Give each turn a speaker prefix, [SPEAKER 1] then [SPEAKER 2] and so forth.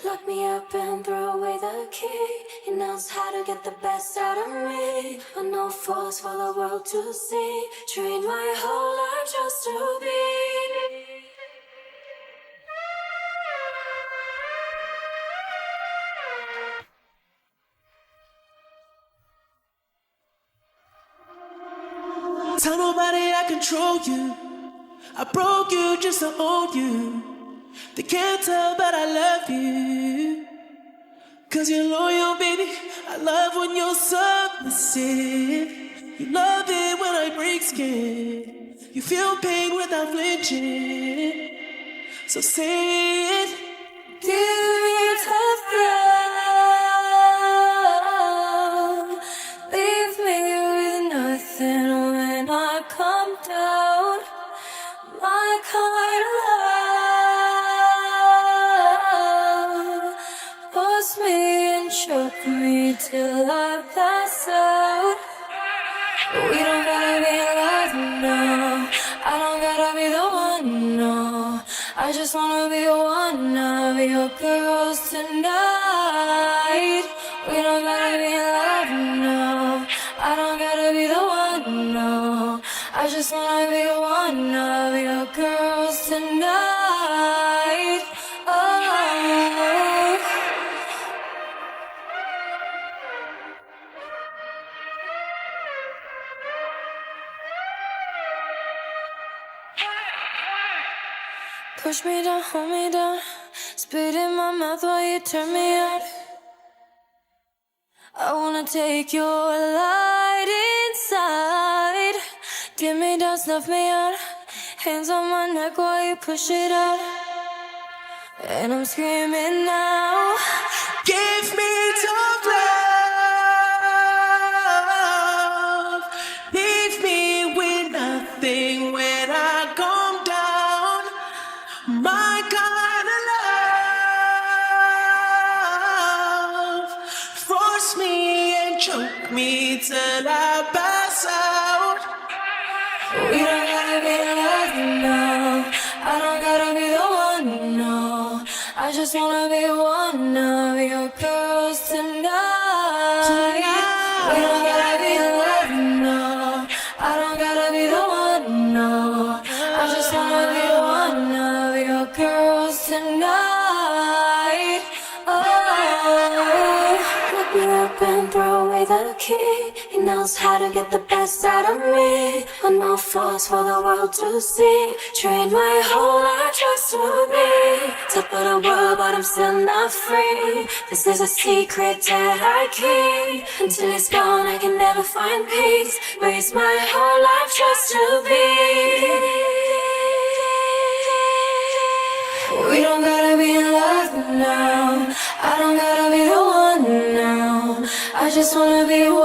[SPEAKER 1] Lock me up and throw away the key. He knows how to get the best out of me. But no force for the world to see. Train my whole life just to be.
[SPEAKER 2] Tell nobody I control you. I broke you just to own you. They can't tell but I love you. Cause you're loyal, baby. I love when you're submissive. You love it when I break skin. You feel pain without flinching. So say it.
[SPEAKER 1] Give me tough love. Leave me with nothing when I come down. My kind of love. Force me and choke me till I pass out. We don't gotta be in love, no. I don't gotta be the one, no. I just wanna be one of your girls tonight. We don't gotta be in love, no. I don't gotta be the one, no. I just wanna be one of your girls tonight. Oh. Push me down, hold me down. Spit in my mouth while you turn me out. I wanna take your light inside. Dim me down, snuff me out. Hands on my neck while you push it out. And I'm screaming now.
[SPEAKER 2] Give me tough love. Leave me with nothing when I come down. My kind of love. Force me and choke me till I pass out.
[SPEAKER 1] We don't gotta be in love, no. I don't gotta be the one, no. I just wanna be one of your girls tonight. We don't gotta be in love, no. I don't gotta be the one, no. I just wanna be one of your girls tonight. Oh, look me up and throw away the key. He knows how to get the best out of me. But no force for the world to see. Train my whole life just to be top of the world, but I'm still not free. This is a secret that I keep. Until it's gone, I can never find peace. Raise my whole life just to be. We don't gotta be in love now. I don't gotta be the one now. I just wanna be one.